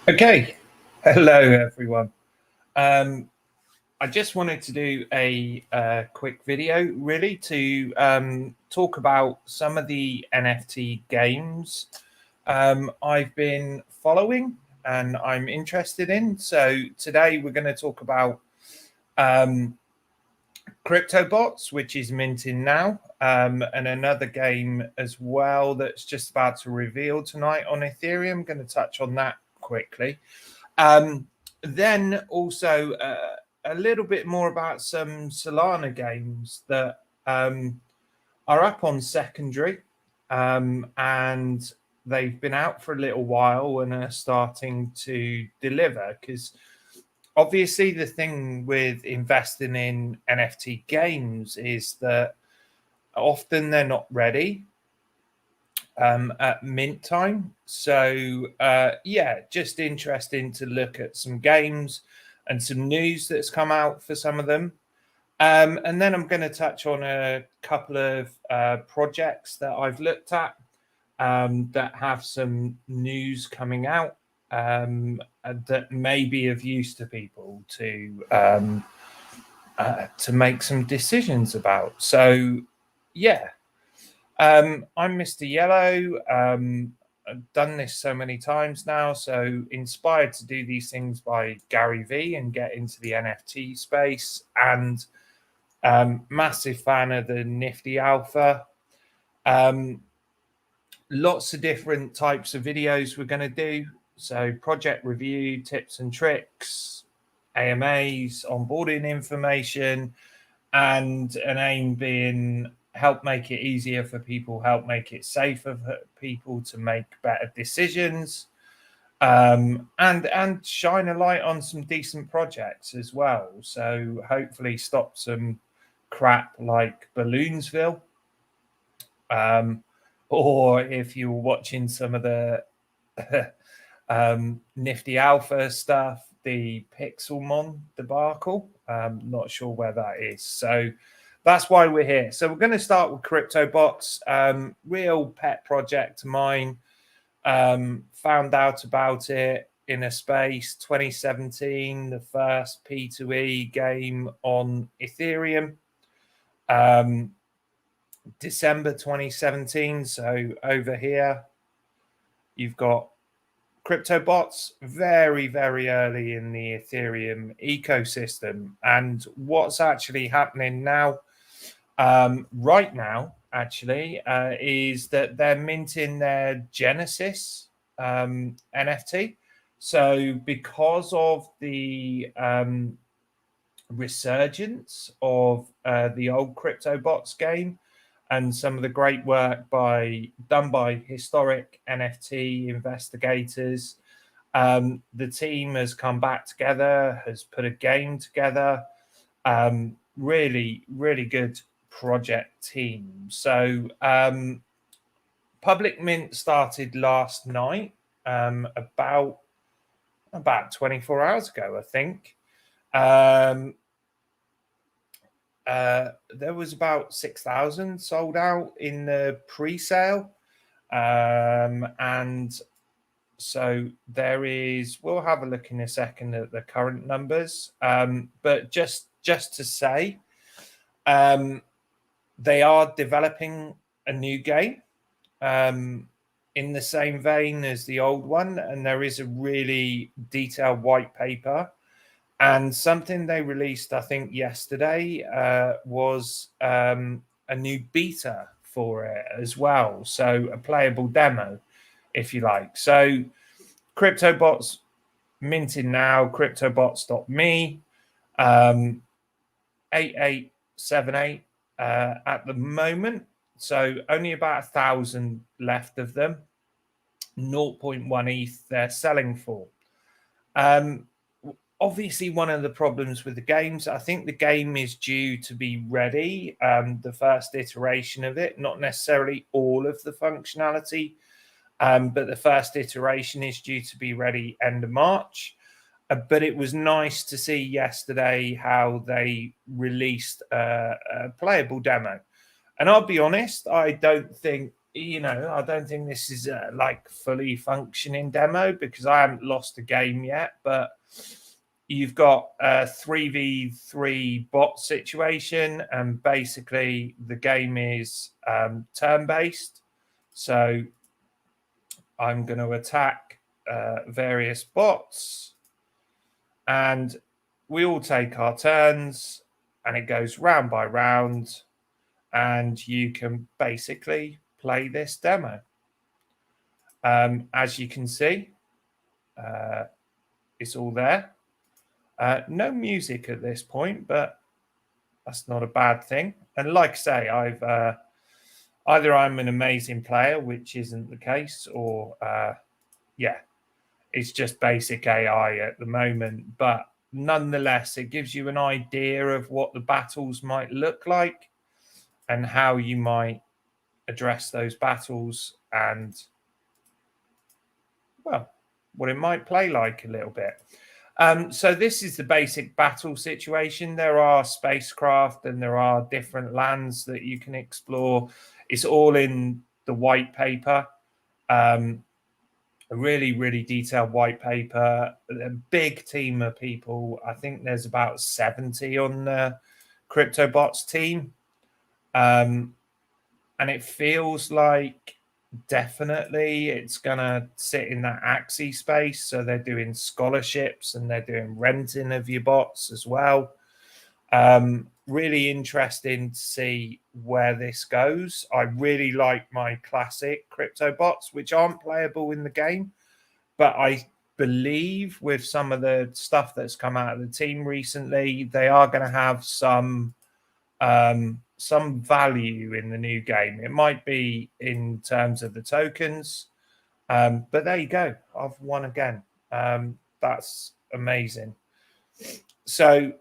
Okay, hello everyone. I just wanted to do a quick video really to talk about some of the NFT games I've been following and I'm interested in. So today we're going to talk about Cryptobots, which is minting now, and another game as well that's just about to reveal tonight on Ethereum. I'm going to touch on that quickly. Then also a little bit more about some Solana games that are up on secondary, and they've been out for a little while and are starting to deliver. Because obviously the thing with investing in NFT games is that often they're not ready at mint time. So yeah, just interesting to look at some games and some news that's come out for some of them. And then I'm going to touch on a couple of projects that I've looked at that have some news coming out that may be of use to people to make some decisions about. So yeah, I'm Mr. Yellow. I've done this so many times now, so inspired to do these things by Gary V and get into the NFT space, and massive fan of the Nifty Alpha. Lots of different types of videos we're going to do. So project review, tips and tricks, AMAs, onboarding information, and an aim being help make it easier for people, help make it safer for people to make better decisions, and shine a light on some decent projects as well. So hopefully stop some crap like Balloonsville, or if you were watching some of the Nifty Alpha stuff, the Pixelmon debacle. Not sure where that is. So that's why we're here. So we're going to start with Cryptobots, real pet project of mine. Found out about it in a space 2017, the first P2E game on Ethereum. December 2017. So over here, you've got Cryptobots very, very early in the Ethereum ecosystem. And what's actually happening now, right now, actually, is that they're minting their Genesis NFT. So because of the resurgence of the old Cryptobots game, and some of the great work done by historic NFT investigators. The team has come back together, has put a game together. Really, really good project team. So public mint started last night, about 24 hours ago, I think. There was about 6,000 sold out in the pre-sale, and so there is. We'll have a look in a second at the current numbers, but just to say, they are developing a new game in the same vein as the old one, and there is a really detailed white paper. And something they released, I think, yesterday was a new beta for it as well. So a playable demo, if you like. So Cryptobots minting now, cryptobots.me, 8878 at the moment. So only about 1,000 left of them. 0.1 ETH they're selling for. Obviously, one of the problems with the games, I think the game is due to be ready, the first iteration of it, not necessarily all of the functionality, but the first iteration is due to be ready end of March. But it was nice to see yesterday how they released a playable demo. And I'll be honest, I don't think I don't think this is a like fully functioning demo because I haven't lost a game yet, but you've got a 3v3 bot situation, and basically the game is turn-based. So I'm going to attack various bots, and we all take our turns, and it goes round by round, and you can basically play this demo. As you can see, it's all there. No music at this point, but that's not a bad thing. And like I say, I've either I'm an amazing player, which isn't the case, or it's just basic AI at the moment. But nonetheless, it gives you an idea of what the battles might look like and how you might address those battles, and well, what it might play like a little bit. So this is the basic battle situation. There are spacecraft and there are different lands that you can explore. It's all in the white paper. A really, really detailed white paper. A big team of people. I think there's about 70 on the Cryptobots team. And it feels like definitely it's gonna sit in that Axie space. So they're doing scholarships and they're doing renting of your bots as well. Really interesting to see where this goes. I really like my classic Cryptobots, which aren't playable in the game, but I believe with some of the stuff that's come out of the team recently, they are going to have some value in the new game. It might be in terms of the tokens, but there you go. I've won again. That's amazing. So,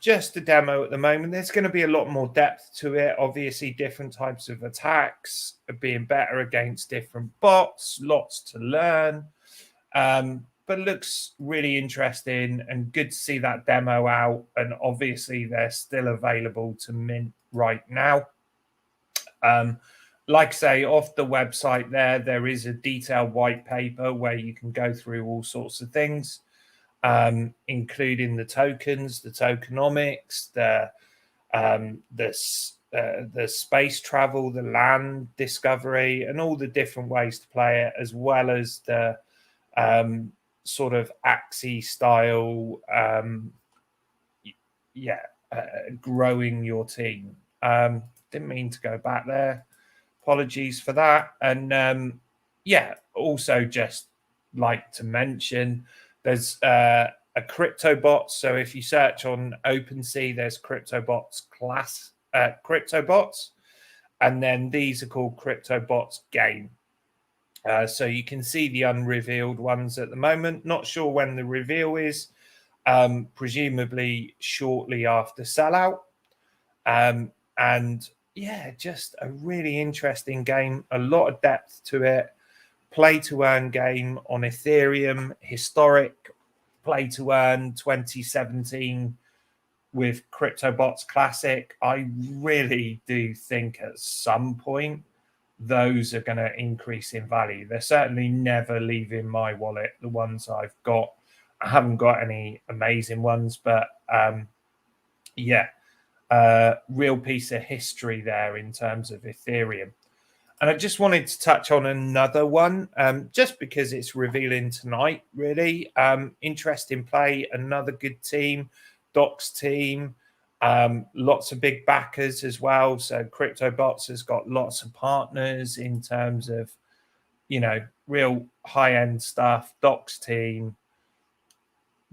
just a demo at the moment. There's going to be a lot more depth to it. Obviously, different types of attacks, being better against different bots, lots to learn. But it looks really interesting and good to see that demo out. And obviously, they're still available to mint right now. Like I say, off the website there is a detailed white paper where you can go through all sorts of things, including the tokens, the tokenomics, the space travel, the land discovery, and all the different ways to play it, as well as the sort of Axie style, growing your team. Didn't mean to go back there. Apologies for that. And also just like to mention there's a Cryptobot. So if you search on OpenSea, there's Cryptobots Cryptobots, and then these are called Cryptobots Game. So you can see the unrevealed ones at the moment. Not sure when the reveal is. Presumably shortly after sellout. And yeah, just a really interesting game. A lot of depth to it. Play to earn game on Ethereum. Historic play to earn 2017 with Cryptobots Classic. I really do think at some point those are going to increase in value. They're certainly never leaving my wallet, the ones I've got. I haven't got any amazing ones, but real piece of history there in terms of Ethereum. And I just wanted to touch on another one, just because it's revealing tonight, really. Interesting play, another good team, Docs team, lots of big backers as well. So Cryptobots has got lots of partners in terms of, real high-end stuff. Docs team,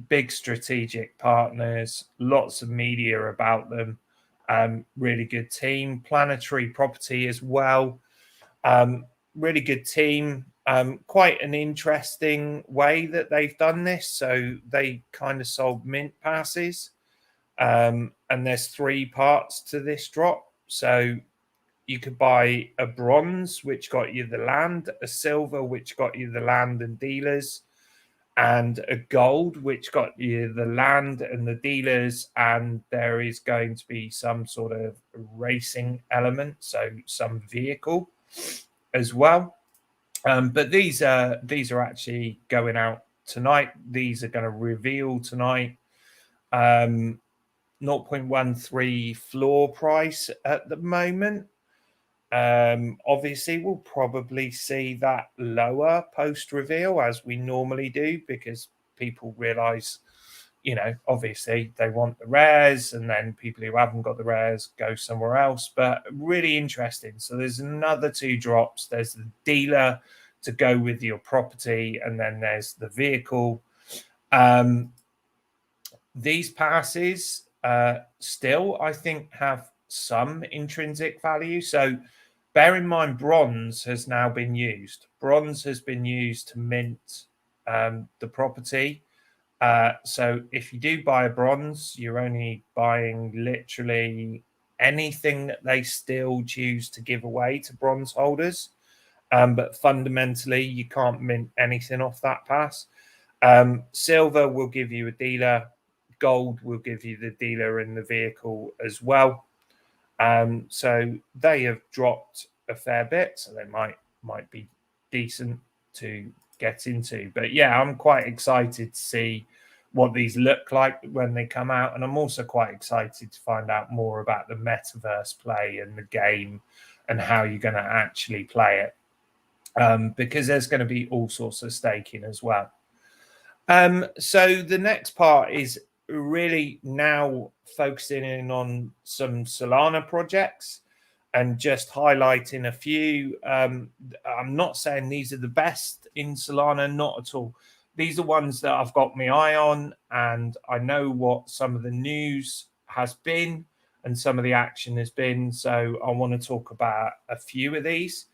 big strategic partners, lots of media about them. Really good team. Planetary Property as well. Really good team. Quite an interesting way that they've done this. So they kind of sold mint passes. And there's 3 parts to this drop. So you could buy a bronze, which got you the land, a silver, which got you the land and dealers, and a gold, which got you the land and the dealers. And there is going to be some sort of racing element, so some vehicle. as well. But these are actually going out tonight. These are going to reveal tonight. 0.13 floor price at the moment. Obviously, we'll probably see that lower post reveal, as we normally do, because people realize, obviously they want the rares, and then people who haven't got the rares go somewhere else. But really interesting. So there's another 2 drops. There's the dealer to go with your property, and then there's the vehicle. These passes still, I think, have some intrinsic value. So bear in mind, bronze has now been used. Bronze has been used to mint the property. So if you do buy a bronze, you're only buying literally anything that they still choose to give away to bronze holders. But fundamentally, you can't mint anything off that pass. Silver will give you a dealer. Gold will give you the dealer and the vehicle as well. So they have dropped a fair bit, so they might be decent to get into. But yeah, I'm quite excited to see what these look like when they come out, and I'm also quite excited to find out more about the metaverse play and the game and how you're going to actually play it, because there's going to be all sorts of staking as well. So the next part is really now focusing in on some Solana projects and just highlighting a few. I'm not saying these are the best in Solana, not at all. These are ones that I've got my eye on, and I know what some of the news has been and some of the action has been. So I want to talk about a few of these.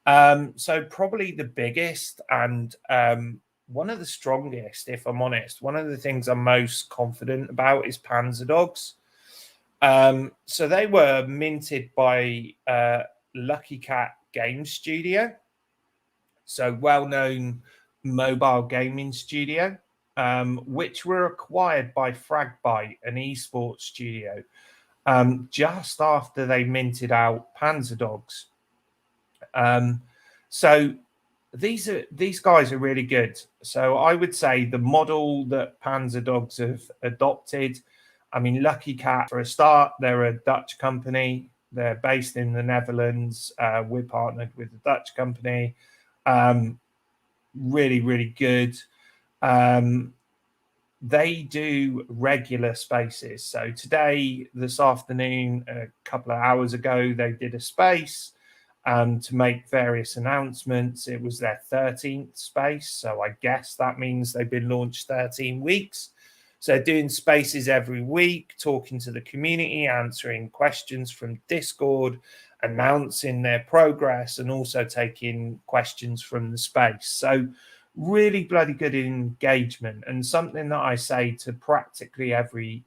So probably the biggest and one of the strongest, if I'm honest, one of the things I'm most confident about is Panzer Dogs. So they were minted by Lucky Cat Game Studio, so well-known mobile gaming studio, which were acquired by Fragbite, an esports studio, just after they minted out Panzer Dogs. So these guys are really good. So I would say the model that Panzer Dogs have adopted, I mean, Lucky Cat, for a start, they're a Dutch company. They're based in the Netherlands. We're partnered with a Dutch company. Really, really good. They do regular spaces. So today, this afternoon, a couple of hours ago, they did a space to make various announcements. It was their 13th space. So I guess that means they've been launched 13 weeks. So doing spaces every week, talking to the community, answering questions from Discord, announcing their progress, and also taking questions from the space. So really bloody good engagement, and something that I say to practically every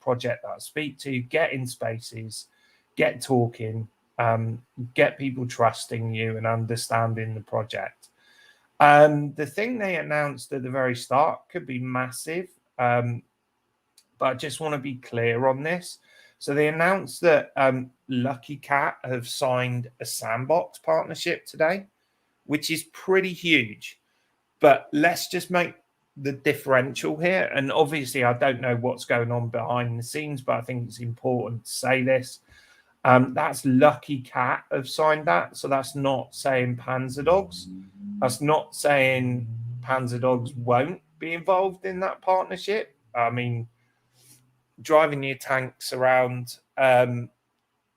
project that I speak to: get in spaces, get talking, get people trusting you and understanding the project. The thing they announced at the very start could be massive, but I just want to be clear on this. So they announced that Lucky Cat have signed a sandbox partnership today, which is pretty huge. But let's just make the differential here. And obviously, I don't know what's going on behind the scenes, but I think it's important to say this. That's Lucky Cat have signed that. So that's not saying Panzer Dogs. That's not saying Panzer Dogs won't be involved in that partnership. I mean, driving your tanks around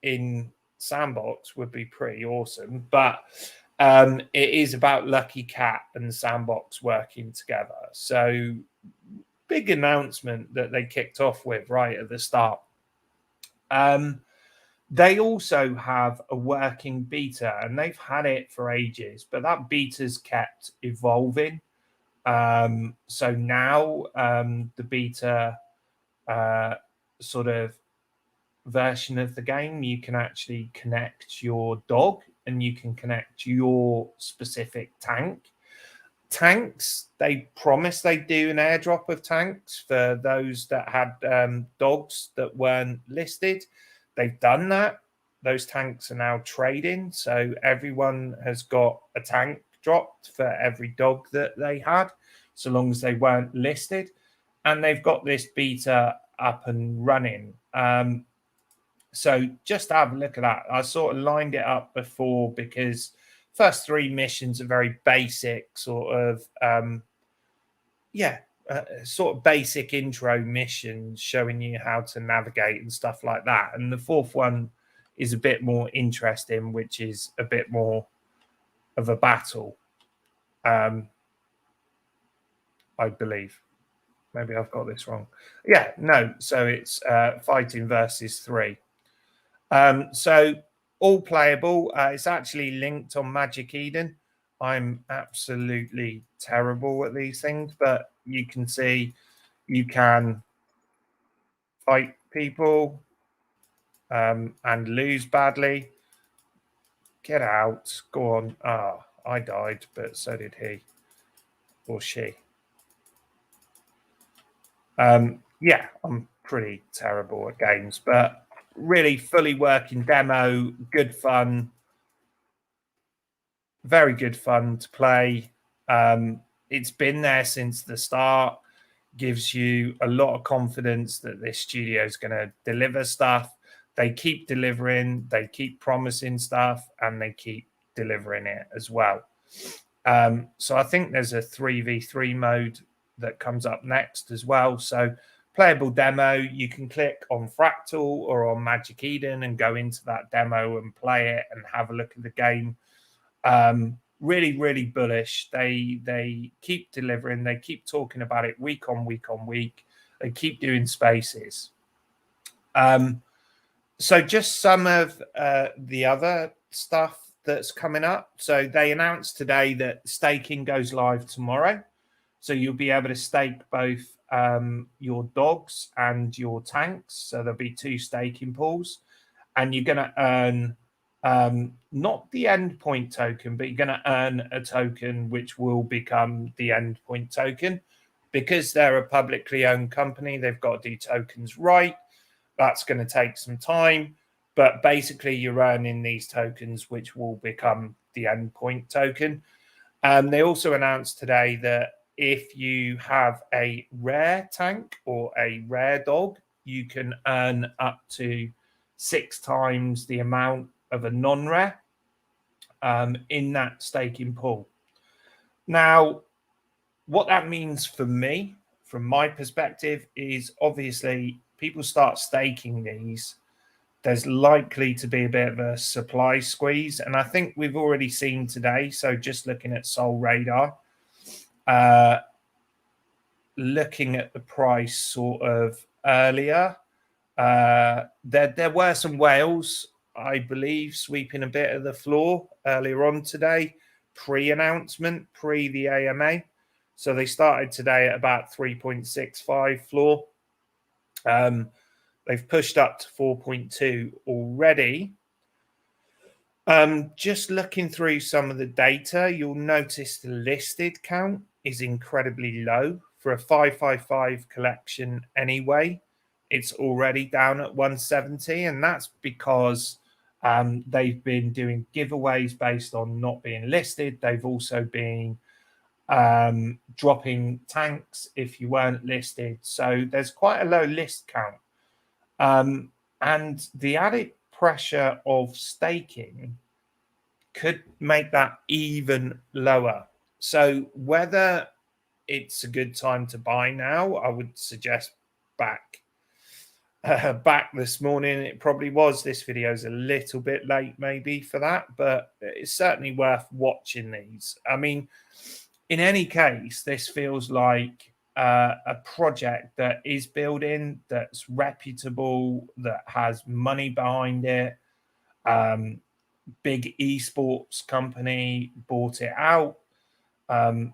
in Sandbox would be pretty awesome. But it is about Lucky Cat and Sandbox working together. So big announcement that they kicked off with right at the start. They also have a working beta, and they've had it for ages, but that beta's kept evolving. So now the beta sort of version of the game, you can actually connect your dog and you can connect your specific tanks. They promised they'd do an airdrop of tanks for those that had dogs that weren't listed. They've done that. those tanks are now trading. So everyone has got a tank dropped for every dog that they had, so long as they weren't listed. And they've got this beta up and running. So just have a look at that. I sort of lined it up before because first 3 missions are very basic, sort of, sort of basic intro missions showing you how to navigate and stuff like that. And the 4th one is a bit more interesting, which is a bit more of a battle, I believe. Maybe I've got this wrong. Yeah, no. So it's fighting versus 3. So all playable. It's actually linked on Magic Eden. I'm absolutely terrible at these things, but you can see you can fight people and lose badly. Get out. Go on. Ah, I died, but so did he or she. Yeah, I'm pretty terrible at games, but really fully working demo, good fun, very good fun to play. It's been there since the start, gives you a lot of confidence that this studio is going to deliver stuff. They keep delivering, they keep promising stuff, and they keep delivering it as well. So I think there's a 3v3 mode that comes up next as well. So playable demo, you can click on Fractal or on Magic Eden and go into that demo and play it and have a look at the game. Really, really bullish. They keep delivering. They keep talking about it week on week on week. They keep doing spaces. So just some of the other stuff that's coming up. So they announced today that staking goes live tomorrow. So you'll be able to stake both your dogs and your tanks. So there'll be 2 staking pools, and you're going to earn not the endpoint token, but you're going to earn a token which will become the endpoint token. Because they're a publicly owned company, they've got to do tokens right. That's going to take some time, but basically you're earning these tokens which will become the endpoint token. They also announced today that if you have a rare tank or a rare dog, you can earn up to 6 times the amount of a non-rare in that staking pool. Now, what that means for me, from my perspective, is obviously people start staking these, there's likely to be a bit of a supply squeeze. And I think we've already seen today, so just looking at Sol Radar, looking at the price sort of earlier, there were some whales, I believe, sweeping a bit of the floor earlier on today, pre-announcement, pre the AMA. So they started today at about 3.65 floor. They've pushed up to 4.2 already. Just looking through some of the data, you'll notice the listed count is incredibly low for a 555 collection anyway. It's already down at 170, and that's because they've been doing giveaways based on not being listed. They've also been dropping tanks if you weren't listed. So there's quite a low list count. And the added pressure of staking could make that even lower. So whether it's a good time to buy now, I would suggest back this morning. It probably was. This video is a little bit late maybe for that, but it's certainly worth watching these. I mean, in any case, this feels like a project that is building, that's reputable, that has money behind it. Big esports company bought it out,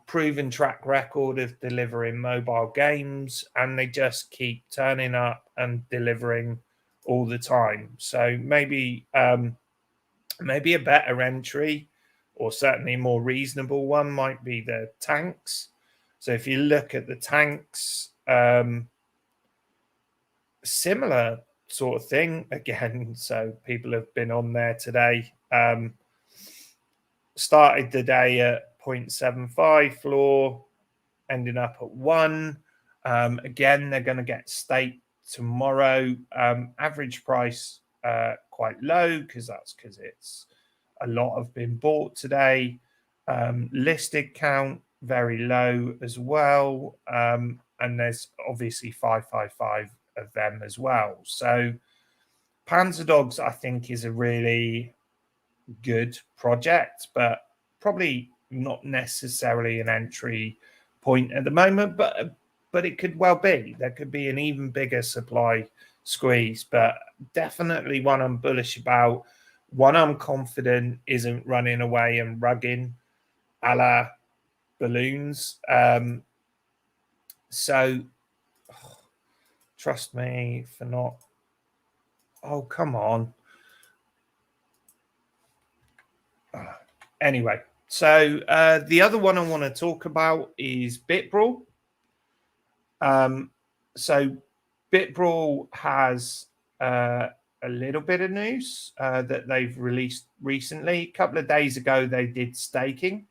proven track record of delivering mobile games, and they just keep turning up and delivering all the time. So maybe a better entry, or certainly a more reasonable one, might be the tanks. So if you look at the tanks, similar sort of thing again. So people have been on there today. Started the day at 0.75 floor, ending up at 1. Again, they're going to get staked tomorrow. Average price quite low because it's a lot have been bought today. Listed count very low as well. And there's obviously 555 of them as well. So Panzer Dogs, I think, is a really good project, but probably not necessarily an entry point at the moment, but it could well be. There could be an even bigger supply squeeze, but definitely one I'm bullish about, one I'm confident isn't running away and rugging a la balloons. Trust me for not. Oh, come on. Anyway, so the other one I want to talk about is Bitbrawl. So Bitbrawl has a little bit of news that they've released recently. A couple of days ago, they did staking.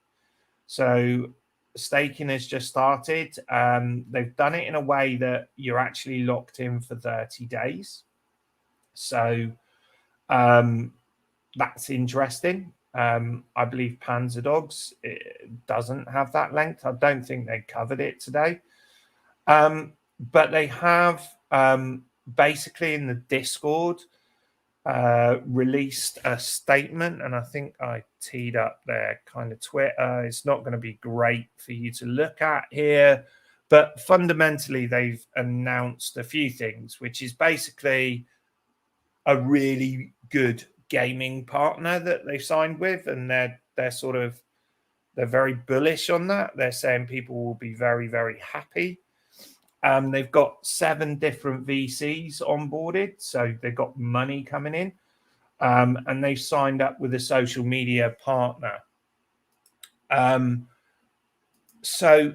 So staking has just started. They've done it in a way that you're actually locked in for 30 days. So that's interesting. I believe Panzer Dogs doesn't have that length. I don't think they covered it today. But they have basically in the Discord released a statement, and I think I teed up their kind of Twitter. It's not going to be great for you to look at here, but fundamentally they've announced a few things, which is basically a really good gaming partner that they've signed with, and they're very bullish on that. They're saying people will be very, very happy. They've got 7 different VCs onboarded, so they've got money coming in, and they've signed up with a social media partner. So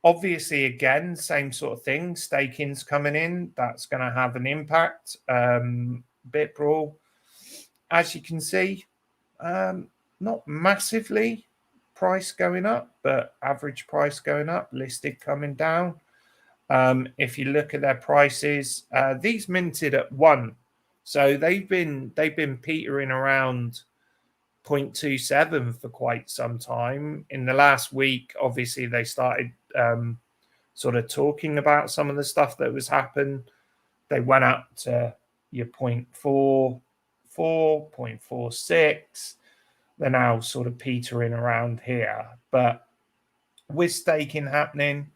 obviously, again, same sort of thing. Staking's coming in. That's going to have an impact. Bitbrawl, as you can see, not massively price going up, but average price going up, listed coming down. If you look at their prices, these minted at 1, so they've been petering around 0.27 for quite some time. In the last week, obviously they started sort of talking about some of the stuff that was happening. They went up to your 0.44, 0.46. They're now sort of petering around here, but with staking happening,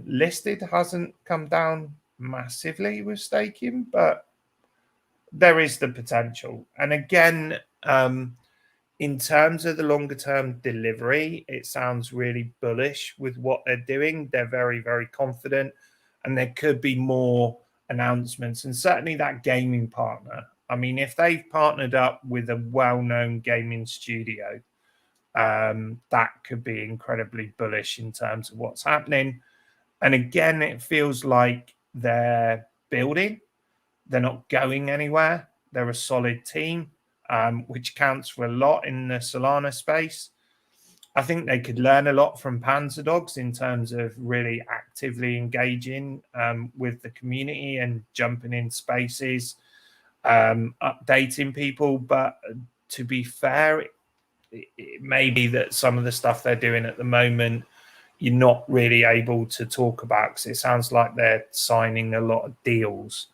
listed hasn't come down massively with staking, but there is the potential. And again, in terms of the longer term delivery, it sounds really bullish with what they're doing. They're very, very confident, and there could be more announcements, and certainly that gaming partner. I mean, if they've partnered up with a well-known gaming studio, that could be incredibly bullish in terms of what's happening. And again, it feels like they're building. They're not going anywhere. They're a solid team, which counts for a lot in the Solana space. I think they could learn a lot from Panzer Dogs in terms of really actively engaging with the community and jumping in spaces, updating people. But to be fair, it may be that some of the stuff they're doing at the moment, you're not really able to talk about because it sounds like they're signing a lot of deals.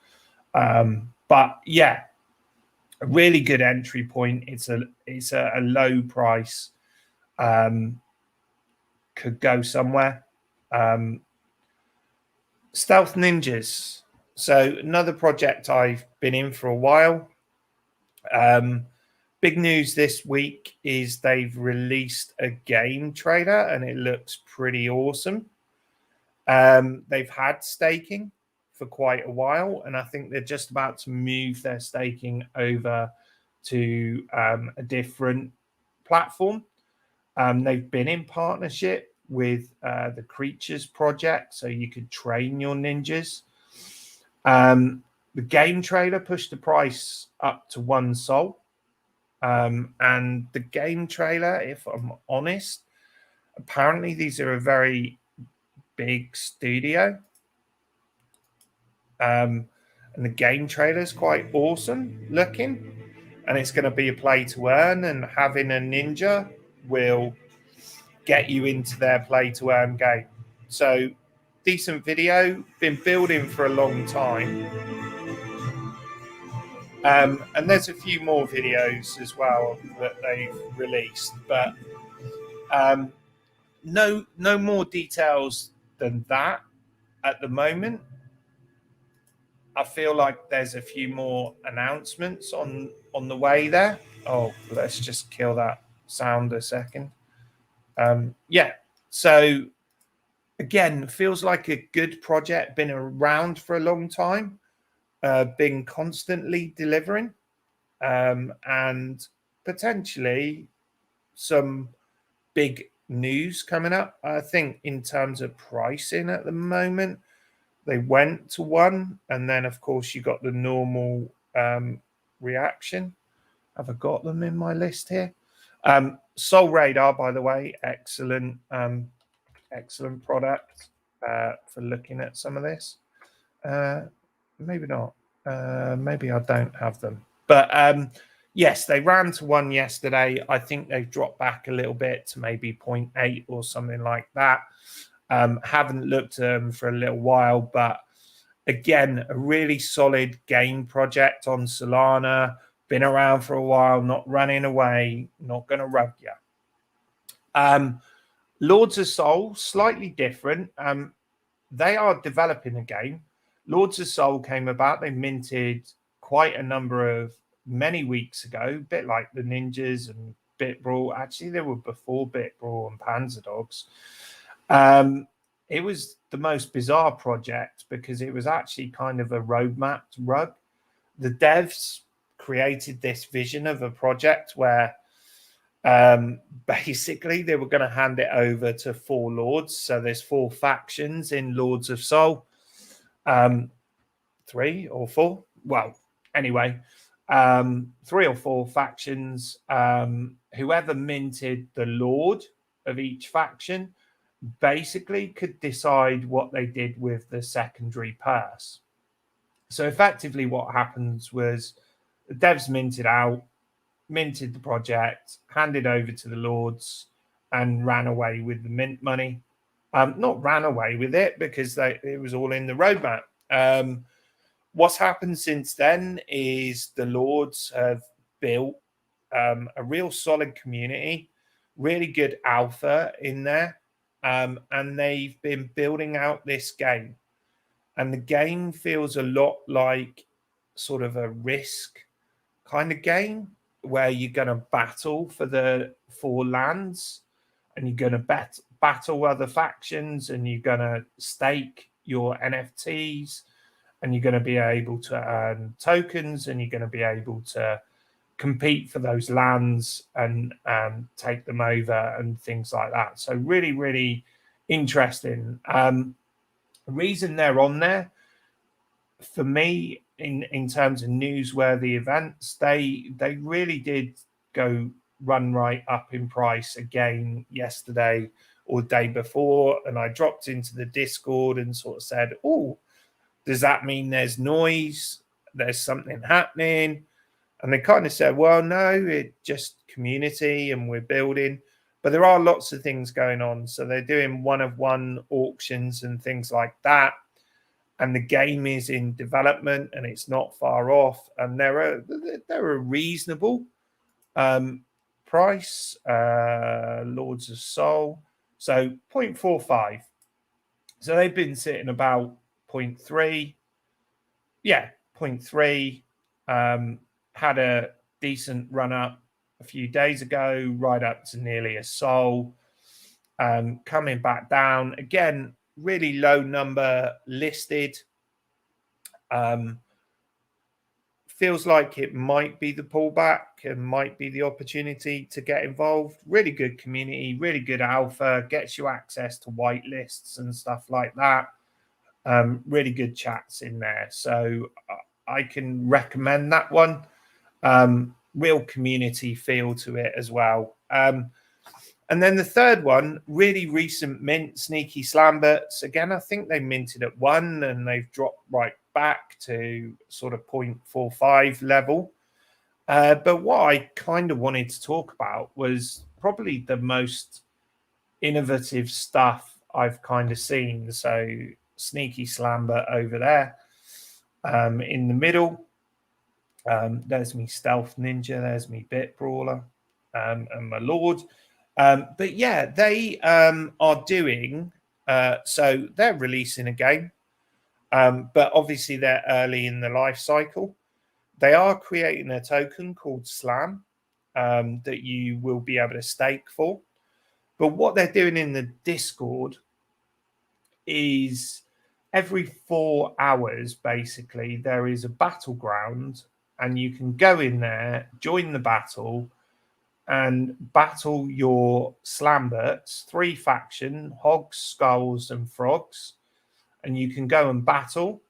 But yeah, a really good entry point. It's a low price. Could go somewhere. Stealth Ninjas. So another project I've been in for a while. Big news this week is they've released a game trailer and it looks pretty awesome. They've had staking for quite a while, and I think they're just about to move their staking over to a different platform. They've been in partnership with the Creatures project, so you could train your ninjas. The game trailer pushed the price up to 1 Sol. And the game trailer, if I'm honest, apparently these are a very big studio. And the game trailer is quite awesome looking. And it's going to be a play to earn, and having a ninja will get you into their play to earn game. So decent video, been building for a long time. And there's a few more videos as well that they've released, but no more details than that at the moment. I feel like there's a few more announcements on the way there. Oh, let's just kill that sound a second. Yeah, so again, feels like a good project, been around for a long time, been constantly delivering, and potentially some big news coming up. I think in terms of pricing at the moment, they went to 1, and then of course you got the normal reaction. Have I got them in my list here? Sol Radar, by the way, excellent product for looking at some of this. Maybe not. Maybe I don't have them. But yes, they ran to 1 yesterday. I think they've dropped back a little bit to maybe 0.8 or something like that. Haven't looked at them for a little while, but again, a really solid game project on Solana. Been around for a while, not running away, not going to rug you. Lords of Sol, slightly different. They are developing a game. Lords of Sol came about. They minted quite a number of many weeks ago, a bit like the Ninjas and Bitbrawl. Actually, they were before Bitbrawl and Panzerdogs. It was the most bizarre project because it was actually kind of a roadmap rug. The devs created this vision of a project where basically they were going to hand it over to 4 lords. So there's 4 factions in Lords of Sol, 3 or 4. Well, anyway, 3 or 4 factions. Whoever minted the lord of each faction basically could decide what they did with the secondary purse. So effectively what happens was the devs minted the project, handed over to the lords, and ran away with the mint money. Not ran away with it because it was all in the roadmap. What's happened since then is the lords have built a real solid community, really good alpha in there, and they've been building out this game. And the game feels a lot like sort of a Risk kind of game where you're going to battle for the 4 lands, and you're going to battle other factions, and you're going to stake your NFTs, and you're going to be able to earn tokens, and you're going to be able to compete for those lands and take them over and things like that. So really, really interesting. The reason they're on there, for me, in terms of newsworthy events, they really did go run right up in price again yesterday or day before. And I dropped into the Discord and sort of said, oh, does that mean there's noise? There's something happening? And they kind of said, well, no, it's just community and we're building. But there are lots of things going on. So they're doing 1-of-1 auctions and things like that. And the game is in development and it's not far off. And they're a reasonable price, Lords of Sol. So 0.45. So they've been sitting about 0.3. Yeah, 0.3. Had a decent run up a few days ago, right up to nearly a Sol. Coming back down again, really low number listed. Feels like it might be the pullback and might be the opportunity to get involved. Really good community, really good alpha, gets you access to whitelists and stuff like that. Really good chats in there. So I can recommend that one. Real community feel to it as well. And then the third one, really recent mint, Sneaky Slamberts. Again, I think they minted at 1 and they've dropped right back to sort of 0.45 level. But what I kind of wanted to talk about was probably the most innovative stuff I've kind of seen. So Sneaky Slambert over there in the middle. There's me Stealth Ninja. There's me Bitbrawler and my Lord. But yeah, they are doing, so they're releasing a game, but obviously they're early in the life cycle. They are creating a token called Slam that you will be able to stake for. But what they're doing in the Discord is every 4 hours, basically, there is a battleground and you can go in there, join the battle, and battle your Slamberts, 3 faction, hogs, skulls, and frogs. And you can go and battle.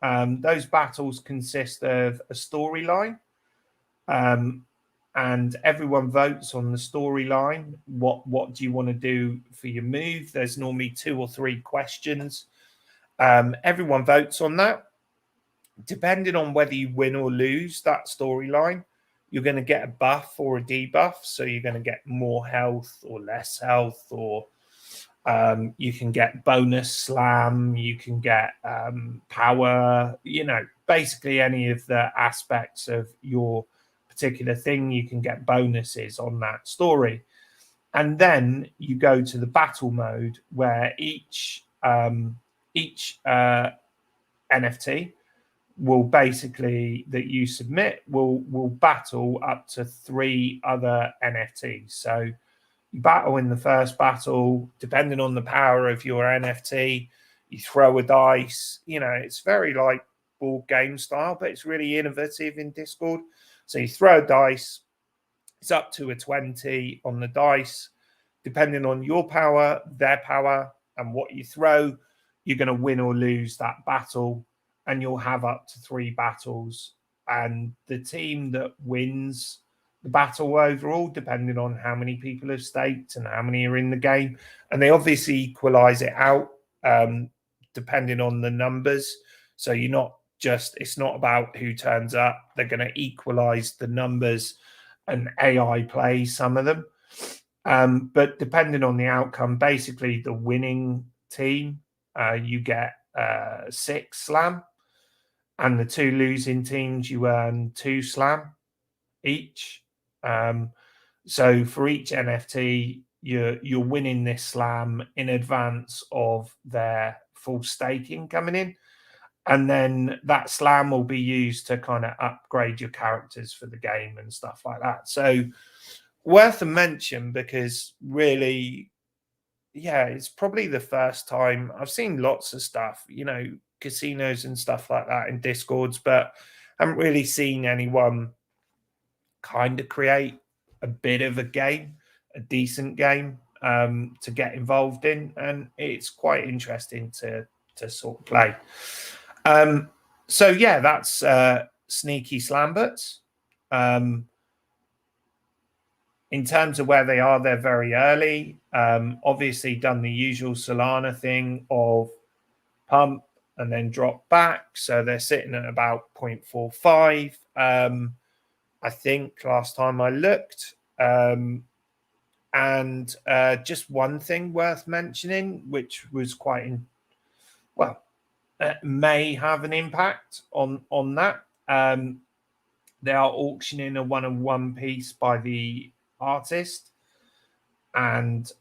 Those battles consist of a storyline. And everyone votes on the storyline. What do you want to do for your move? There's normally 2 or 3 questions. Everyone votes on that. Depending on whether you win or lose that storyline, you're going to get a buff or a debuff. So you're going to get more health or less health, or you can get bonus slam, you can get power, basically any of the aspects of your particular thing, you can get bonuses on that story. And then you go to the battle mode where each NFT will basically that you submit will battle up to 3 other NFTs. So you battle in the first battle, depending on the power of your NFT, you throw a dice. It's very like board game style, but it's really innovative in Discord. So you throw a dice, it's up to a 20 on the dice. Depending on your power, their power, and what you throw, you're going to win or lose that battle. And you'll have up to 3 battles. And the team that wins the battle overall, depending on how many people have staked and how many are in the game. And they obviously equalize it out depending on the numbers. So it's not about who turns up. They're going to equalize the numbers and AI play some of them. But depending on the outcome, basically the winning team, you get 6 slam. And the 2 losing teams, you earn 2 slam each. So for each NFT, you're winning this slam in advance of their full staking coming in. And then that slam will be used to kind of upgrade your characters for the game and stuff like that. So worth a mention, because really, yeah, it's probably the first time I've seen lots of stuff, casinos and stuff like that in Discords, but I haven't really seen anyone kind of create a bit of a game, a decent game to get involved in, and it's quite interesting to sort of play. So yeah, that's Sneaky Slamberts. In terms of where they are, they're very early. Obviously done the usual Solana thing of pump and then drop back. So they're sitting at about 0.45. I think last time I looked. And just one thing worth mentioning, which was may have an impact on that. They are auctioning a 1-of-1 piece by the artist, and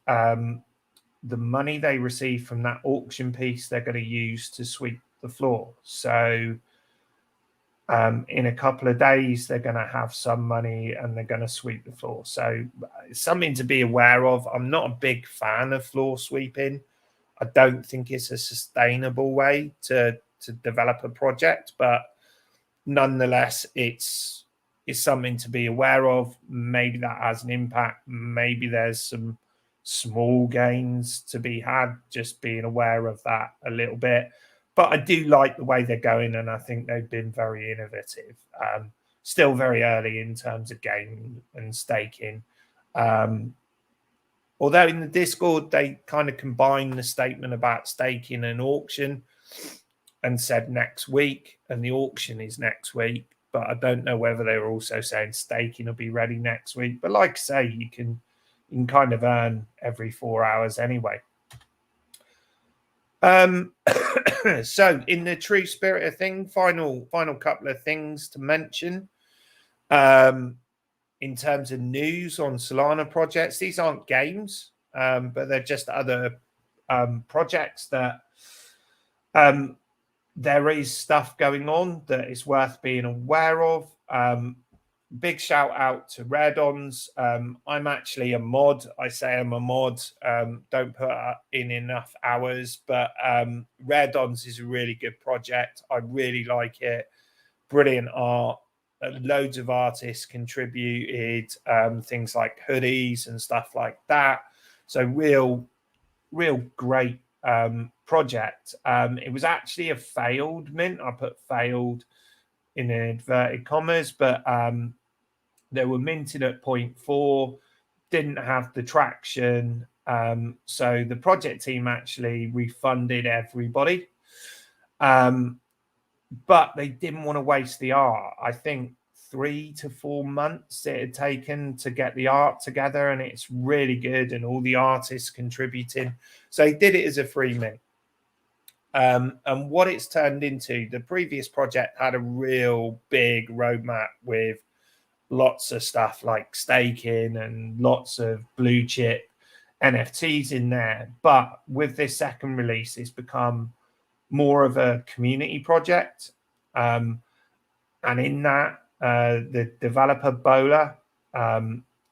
the money they receive from that auction piece, they're going to use to sweep the floor. So in a couple of days, they're going to have some money and they're going to sweep the floor. So it's something to be aware of. I'm not a big fan of floor sweeping. I don't think it's a sustainable way to develop a project, but nonetheless, it's something to be aware of. Maybe that has an impact. Maybe there's some small gains to be had, just being aware of that a little bit. But I do like the way they're going, and I think they've been very innovative. Still very early in terms of gaming and staking. Although in the Discord, they kind of combined the statement about staking and auction and said next week, and the auction is next week. But I don't know whether they were also saying staking will be ready next week. But like I say, you can kind of earn every 4 hours anyway. So in the true spirit of thing, final couple of things to mention. In terms of news on Solana projects, these aren't games, but they're just other projects that there is stuff going on that is worth being aware of. Big shout out to Raredons. I'm actually a mod. I say I'm a mod. Don't put in enough hours, but Raredons is a really good project. I really like it. Brilliant art. Loads of artists contributed, things like hoodies and stuff like that. So real great project. It was actually a failed mint. I put failed in inverted commas, but they were minted at 0.4, didn't have the traction. So the project team actually refunded everybody. But they didn't want to waste the art. I think 3 to 4 months it had taken to get the art together, and it's really good, and all the artists contributing. So they did it as a free mint. And what it's turned into, the previous project had a real big roadmap with lots of stuff like staking and lots of blue chip NFTs in there. But with this second release, it's become more of a community project. And in that, the developer Bola,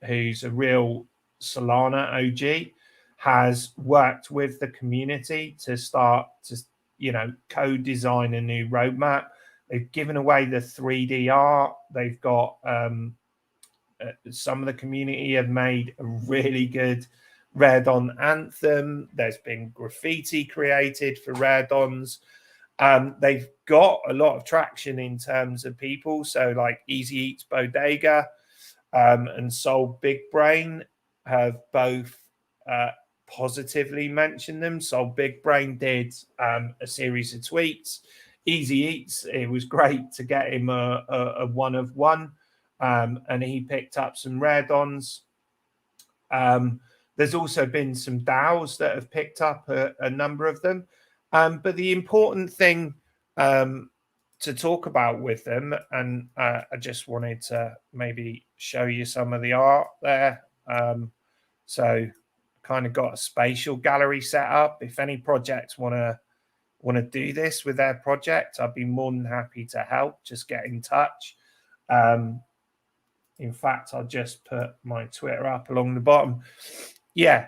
who's a real Solana OG, has worked with the community to start to, co-design a new roadmap. They've given away the 3D art. They've got some of the community have made a really good Raredon anthem. There's been graffiti created for Raredons. They've got a lot of traction in terms of people. So like Easy Eats Bodega and Soul Big Brain have both positively mentioned them. Soul Big Brain did a series of tweets. Easy Eats, it was great to get him a one of one, and he picked up some Raredons. There's also been some DAOs that have picked up a number of them. But the important thing to talk about with them, and I just wanted to maybe show you some of the art there. So kind of got a spatial gallery set up. If any projects want to do this with their project, I'd be more than happy to help. Just get in touch. In fact, I'll just put my Twitter up along the bottom. Yeah,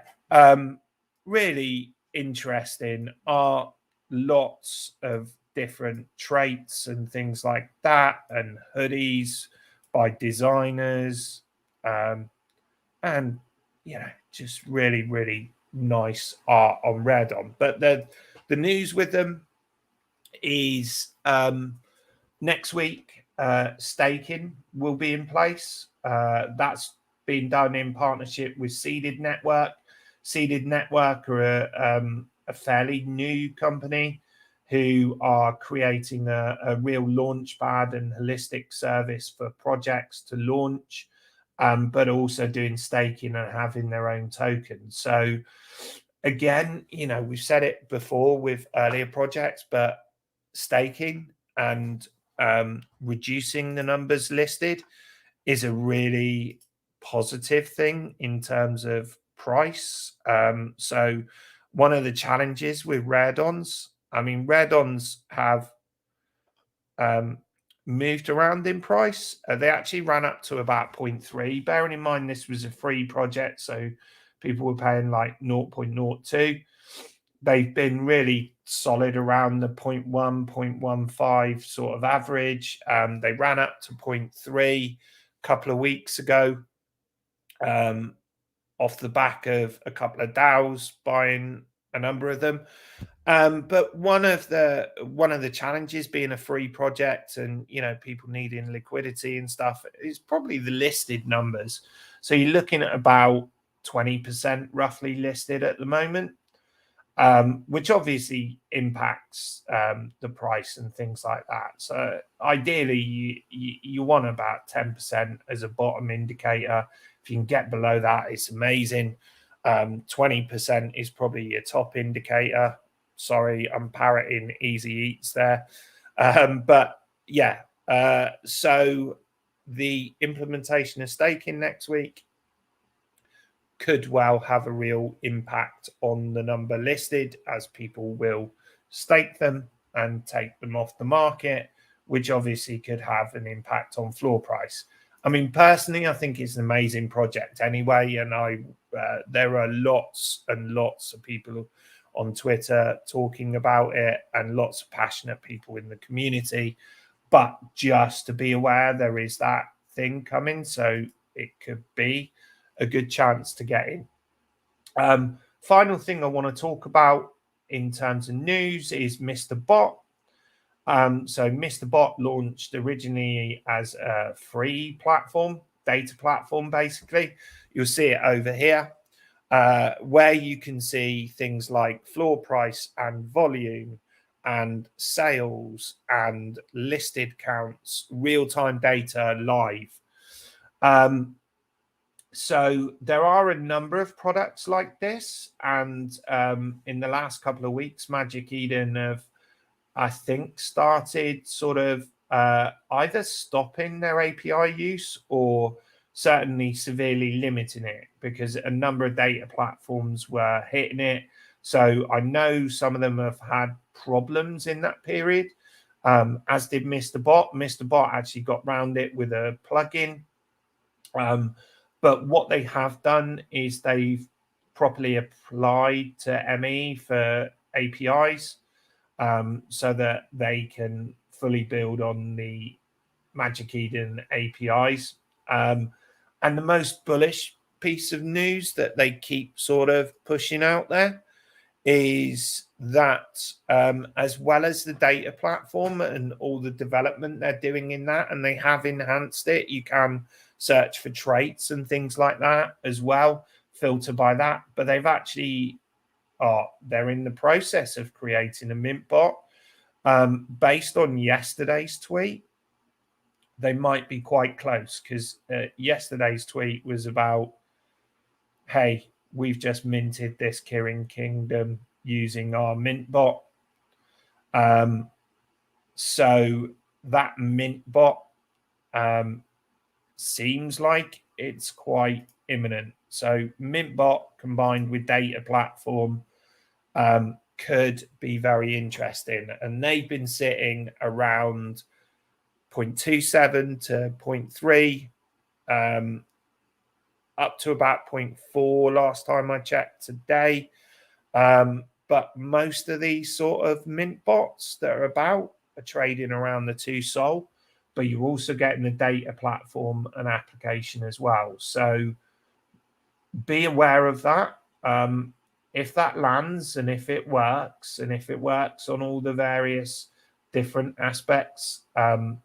really interesting art, lots of different traits and things like that, and hoodies by designers, and just really nice art on Raredon. But the news with them is next week staking will be in place. That's been done in partnership with Seeded Network. Seeded Network are a fairly new company who are creating a real launch pad and holistic service for projects to launch, but also doing staking and having their own tokens. So again, we've said it before with earlier projects, but staking and reducing the numbers listed is a really positive thing in terms of price. So one of the challenges with Raredons, Raredons have moved around in price. They actually ran up to about 0.3, bearing in mind this was a free project, so people were paying like 0.02. They've been really solid around the 0.1, 0.15 sort of average. They ran up to 0.3 a couple of weeks ago, off the back of a couple of DAOs buying a number of them. But one of the challenges being a free project and people needing liquidity and stuff is probably the listed numbers. So you're looking at about 20% roughly listed at the moment, which obviously impacts the price and things like that. So ideally, you want about 10% as a bottom indicator. If you can get below that, it's amazing. 20% is probably your top indicator. Sorry, I'm parroting Easy Eats there. But yeah, so the implementation of staking next week could well have a real impact on the number listed, as people will stake them and take them off the market, which obviously could have an impact on floor price. I mean, personally, I think it's an amazing project anyway, and there are lots and lots of people on Twitter talking about it and lots of passionate people in the community. But just to be aware, there is that thing coming, so it could be a good chance to get in. Final thing I want to talk about in terms of news is Mr. Bot. So Mr. Bot launched originally as a free platform, data platform, basically. You'll see it over here, where you can see things like floor price and volume and sales and listed counts, real-time data live. So there are a number of products like this, and in the last couple of weeks, Magic Eden have, I think, started sort of either stopping their API use or certainly severely limiting it, because a number of data platforms were hitting it. So I know some of them have had problems in that period, as did Mr. Bot. Mr. Bot actually got around it with a plugin. But what they have done is they've properly applied to ME for APIs, so that they can fully build on the Magic Eden APIs. And the most bullish piece of news that they keep sort of pushing out there is that, as well as the data platform and all the development they're doing in that, and they have enhanced it, you can search for traits and things like that as well, filter by that. But they've actually they're in the process of creating a mint bot. Based on yesterday's tweet, they might be quite close, because yesterday's tweet was about, hey, we've just minted this Kirin Kingdom using our mint bot. So that mint bot seems like it's quite imminent. So Mintbot combined with data platform could be very interesting. And they've been sitting around 0.27 to 0.3, up to about 0.4 last time I checked today. But most of these sort of mint bots that are trading around the 2 Sol, but you're also getting the data platform and application as well. So be aware of that. If that lands and if it works on all the various different aspects, and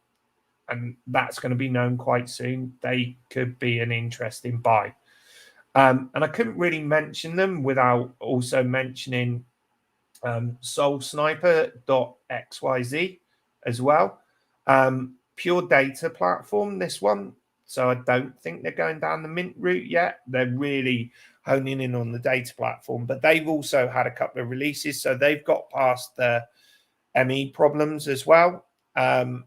that's going to be known quite soon, they could be an interesting buy. And I couldn't really mention them without also mentioning Solsniper.xyz as well. Pure data platform, this one. So I don't think they're going down the mint route yet. They're really honing in on the data platform, but they've also had a couple of releases. So they've got past the ME problems as well. And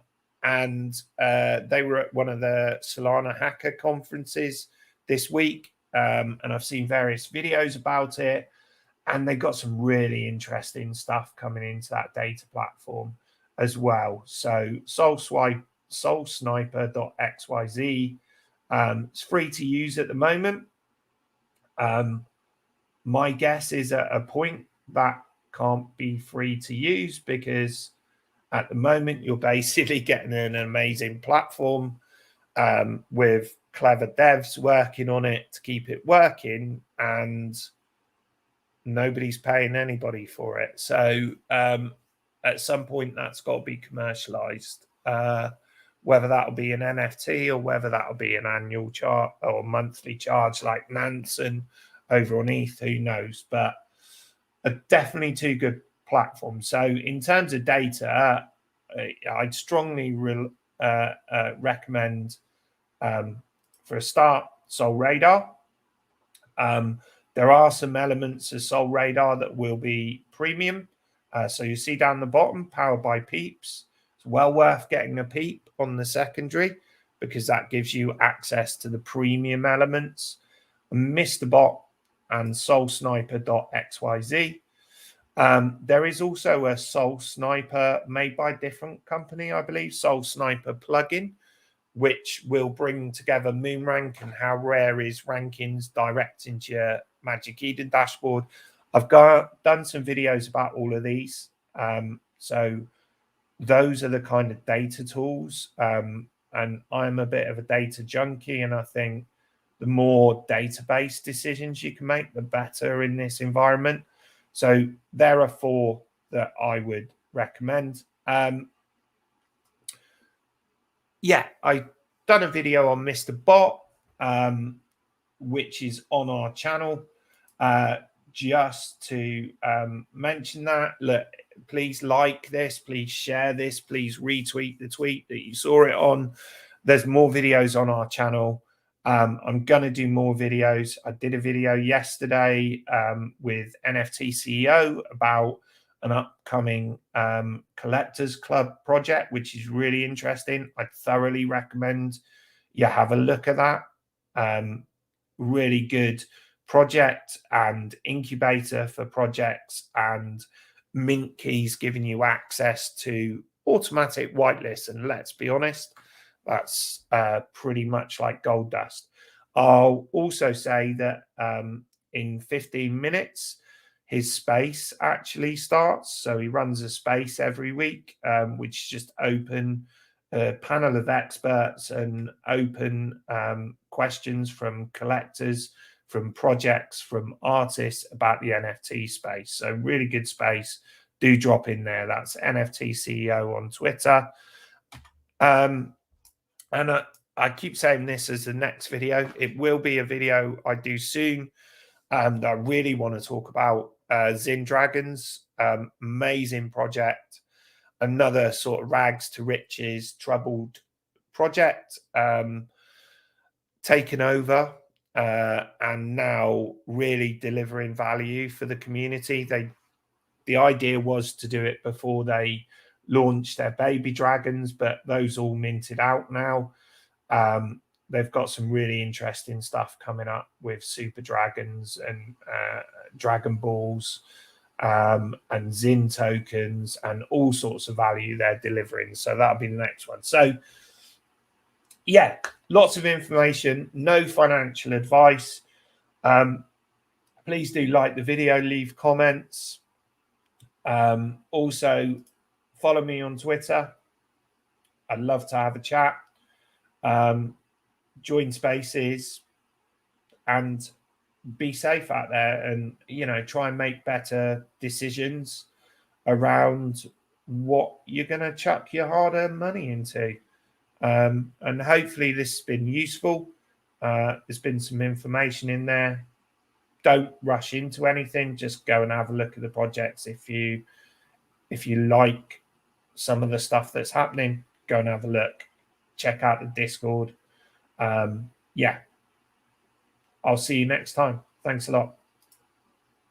they were at one of the Solana hacker conferences this week. And I've seen various videos about it. And they got some really interesting stuff coming into that data platform as well. So Solsniper.xyz, it's free to use at the moment. My guess is at a point that can't be free to use, because at the moment you're basically getting an amazing platform with clever devs working on it to keep it working, and nobody's paying anybody for it. So at some point, that's got to be commercialized. Whether that'll be an NFT or whether that'll be an annual charge or monthly charge like Nansen over on ETH, who knows? But definitely two good platforms. So in terms of data, I'd strongly recommend, for a start, Solradar. There are some elements of Solradar that will be premium. So you see down the bottom, powered by Peeps. It's well worth getting a peep on the secondary because that gives you access to the premium elements. Mr. Bot and Solsniper.xyz. There is also a Soul Sniper made by a different company, I believe, Soul Sniper plugin, which will bring together moon rank and how rare is rankings direct into your Magic Eden dashboard. I've done some videos about all of these. So those are the kind of data tools. And I'm a bit of a data junkie, and I think the more database decisions you can make, the better in this environment. So there are 4 that I would recommend. Yeah, I've done a video on Mr. Bot, which is on our channel. Just to mention that, look, please like this, please share this, please retweet the tweet that you saw it on. There's more videos on our channel. I'm going to do more videos. I did a video yesterday with NFT CEO about an upcoming collectors club project, which is really interesting. I thoroughly recommend you have a look at that. Really good project and incubator for projects, and mint keys giving you access to automatic whitelists. And let's be honest, that's pretty much like gold dust. I'll also say that in 15 minutes, his space actually starts. So he runs a space every week, which is just open, a panel of experts and open questions from collectors, from projects, from artists about the NFT space. So really good space. Do drop in there. That's NFT CEO on Twitter. And I keep saying this as the next video. It will be a video I do soon. And I really want to talk about Zin Dragons. Amazing project. Another sort of rags to riches, troubled project. Taken over and now really delivering value for the community. The idea was to do it before they launched their baby dragons, but those all minted out now. They've got some really interesting stuff coming up with super dragons and Dragon Balls and Zin tokens and all sorts of value they're delivering. So that'll be the next one. So yeah, lots of information, no financial advice. Please do like the video, leave comments. Also follow me on Twitter. I'd love to have a chat. Join spaces and be safe out there, and try and make better decisions around what you're going to chuck your hard-earned money into. And hopefully this has been useful. There's been some information in there. Don't rush into anything. Just go and have a look at the projects. If you like some of the stuff that's happening, go and have a look. Check out the Discord. Yeah. I'll see you next time. Thanks a lot.